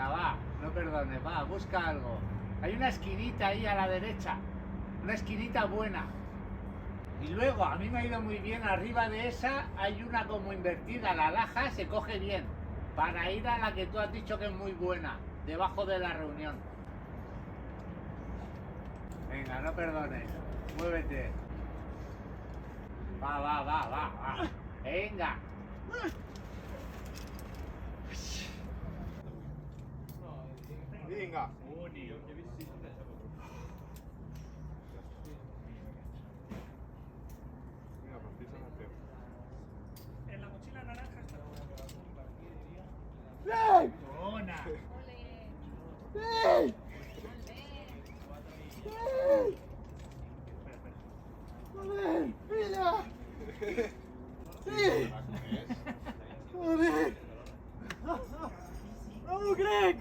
Venga, va, no perdones, va, busca algo. Hay una esquinita ahí a la derecha, una esquinita buena. Y luego, a mí me ha ido muy bien, arriba de esa hay una como invertida, la laja se coge bien, para ir a la que tú has dicho que es muy buena, debajo de la reunión. Venga, no perdones, muévete. Va. Venga. Vinga. En la mochila naranja está. Ey! Bona. Ey! Ey! Joder, mira! Sí! Joder! No m'ho crec!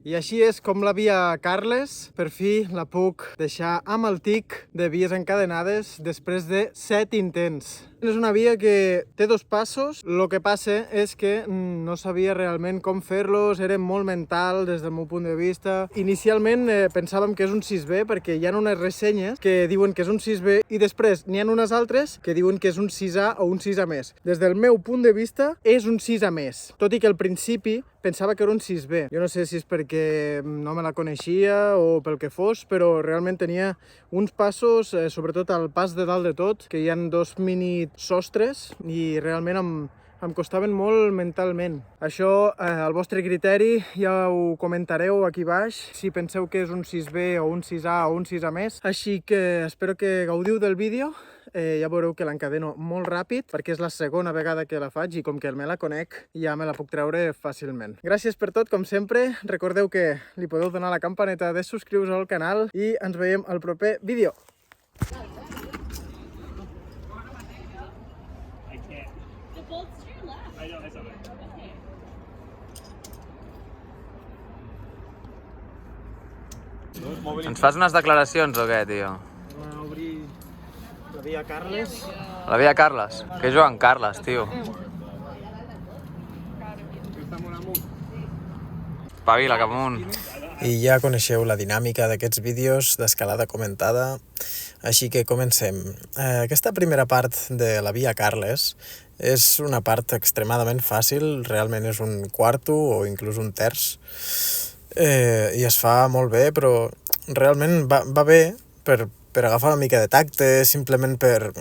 I així és com la via Carles. Per fi la puc deixar amb el tic de vies encadenades després de 7 intents. És una via que té 2 passos, el que passa és que no sabia realment com fer-los, era molt mental des del meu punt de vista. Inicialment pensàvem que és un 6B perquè hi ha unes ressenyes que diuen que és un 6B i després n'hi ha unes altres que diuen que és un 6A o un 6A més. Des del meu punt de vista és un 6A més, tot i que al principi pensava que era un 6B. Jo no sé si és perquè no me la coneixia o pel que fos, però realment tenia uns passos, sobretot al pas de dalt de tot, que hi ha 2 mini sostres i realment em costaven molt mentalment. Això, al vostre criteri, ja ho comentareu aquí baix, si penseu que és un 6B o un 6A o un 6A més. Així que espero que gaudiu del vídeo. Ja veureu que l'encadeno molt ràpid, perquè és la segona vegada que la faig i com que me la conec, ja me la puc treure fàcilment. Gràcies per tot, com sempre. Recordeu que li podeu donar a la campaneta de subscriure-us al canal i ens veiem al proper vídeo. The bolt's to your left. I know, that's all right. Okay. Ens fas unes declaracions o què, tio? Anem a obrir la via Carles. La via Carles? Que és Joan Carles, tio. Està molt amunt. Espavila, cap amunt. I ja coneixeu la dinàmica d'aquests vídeos d'escalada comentada, així que comencem. Aquesta primera part de la via Carles és una part extremadament fàcil, realment és un quarto o inclús un terç, i es fa molt bé, però realment va bé per agafar una mica de tacte, simplement per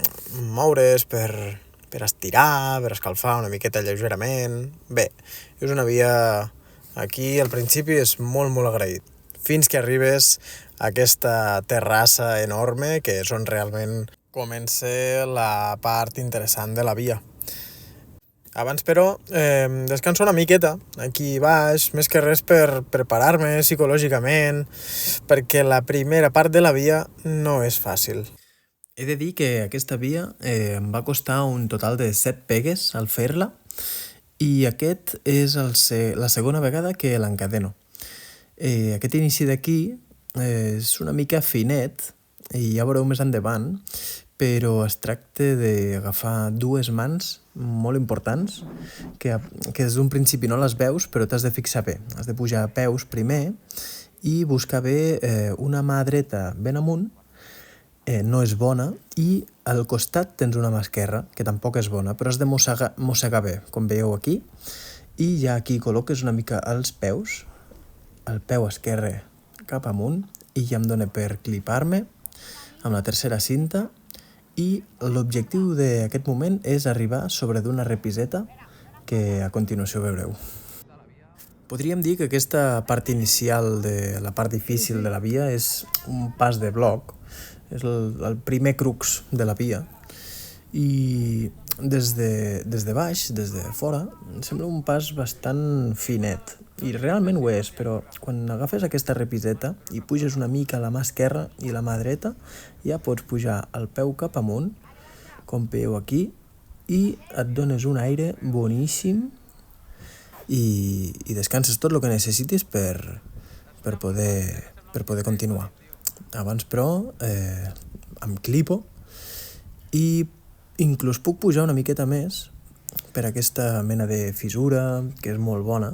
moure's, per estirar, per escalfar una miqueta lleugerament. Bé, és una via... Aquí al principi és molt, molt agraït. Fins que arribes a aquesta terrassa enorme, que és on realment comença la part interessant de la via. Abans, però, descanso una miqueta aquí baix, més que res per preparar-me psicològicament, perquè la primera part de la via no és fàcil. He de dir que aquesta via em va costar un total de 7 pegues al fer-la, i aquest és la segona vegada que l'encadeno. Aquest inici d'aquí és una mica finet, i ja veureu més endavant, però es tracta d'agafar 2 mans molt importants, que des d'un principi no les veus, però t'has de fixar bé. Has de pujar a peus primer i buscar bé una mà dreta ben amunt, no és bona, i al costat tens una mà esquerra, que tampoc és bona, però has de mossegar bé, com veieu aquí, i ja aquí col·loques una mica els peus, el peu esquerre cap amunt, i ja em dona per clipar-me amb la tercera cinta, i l'objectiu d'aquest moment és arribar sobre d'una repiseta que a continuació veureu. Podríem dir que aquesta part inicial de la part difícil de la via és un pas de bloc, és el primer crux de la via, i des de baix, des de fora, em sembla un pas bastant finet, i realment ho és, però quan agafes aquesta repiseta i puges una mica la mà esquerra i la mà dreta, ja pots pujar el peu cap amunt, com veieu aquí, i et dones un aire boníssim i descanses tot el que necessitis per poder continuar. Abans, però, em clipo i inclús puc pujar una miqueta més per aquesta mena de fissura, que és molt bona,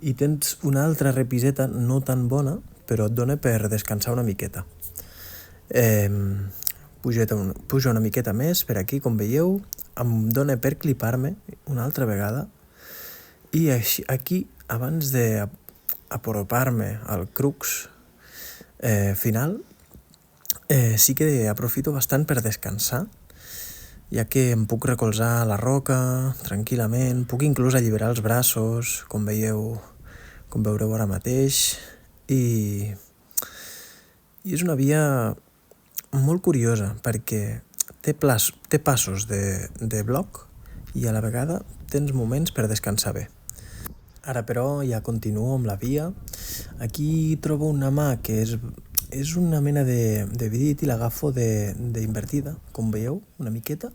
i tens una altra repiseta no tan bona, però et dona per descansar una miqueta. Pujo una miqueta més per aquí, com veieu, em dona per clipar-me una altra vegada, i així, aquí, abans d'apropar-me al crux final, sí que aprofito bastant per descansar, ja que em puc recolzar a la roca tranquil·lament, puc inclús alliberar els braços, com veureu ara mateix, i és una via molt curiosa, perquè té passos de bloc i a la vegada tens moments per descansar bé. Ara, però, ja continuo amb la via. Aquí trobo una mà que és una mena de vidit i l'agafo d'invertida, com veieu, una miqueta.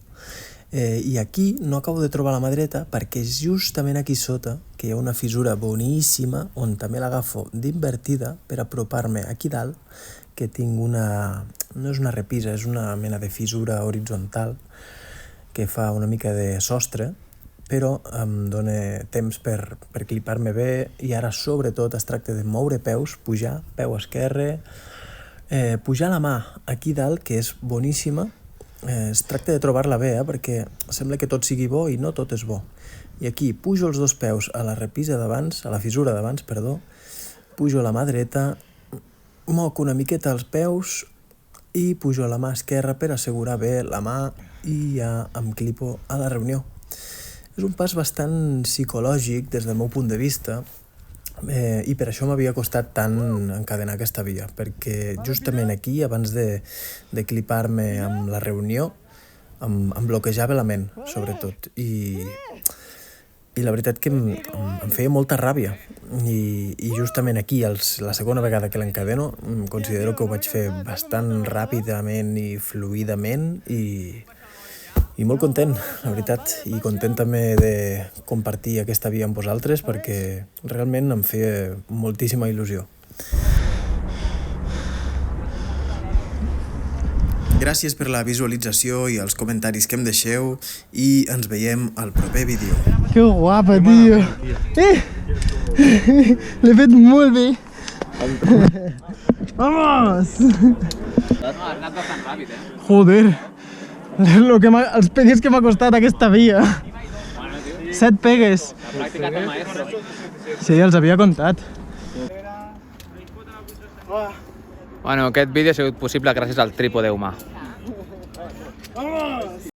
I aquí no acabo de trobar la mà dreta perquè és justament aquí sota que hi ha una fissura boníssima on també l'agafo d'invertida per apropar-me aquí dalt, que tinc no és una repisa, és una mena de fissura horitzontal que fa una mica de sostre, però em dona temps per clipar-me bé, i ara sobretot es tracta de moure peus, pujar, peu esquerre, pujar la mà aquí dalt, que és boníssima. Es tracta de trobar-la bé, perquè sembla que tot sigui bo i no tot és bo. I aquí pujo els dos peus a la repisa d'abans, a la fissura d'abans, perdó, pujo la mà dreta, moc una miqueta els peus i pujo a la mà esquerra per assegurar bé la mà i ja em clipo a la reunió. És un pas bastant psicològic des del meu punt de vista, i per això m'havia costat tant encadenar aquesta via, perquè justament aquí, abans de clipar-me amb la reunió, em bloquejava la ment, sobretot, i la veritat que em feia molta ràbia, i justament aquí, la segona vegada que l'encadeno, considero que ho vaig fer bastant ràpidament i fluidament, i molt content, la veritat, i content també de compartir aquesta via amb vosaltres, perquè realment em feia moltíssima il·lusió. Gràcies per la visualització i els comentaris que em deixeu, i ens veiem al proper vídeo. Que guapa, tio! L'he fet molt bé! Vamos! Has anat bastant ràpid, Joder! Els pegues que m'ha costat aquesta via. 7 pegues. La pràctica del maestro. Sí, els havia comptat. Bueno, aquest vídeo ha sigut possible gràcies al trípode humà.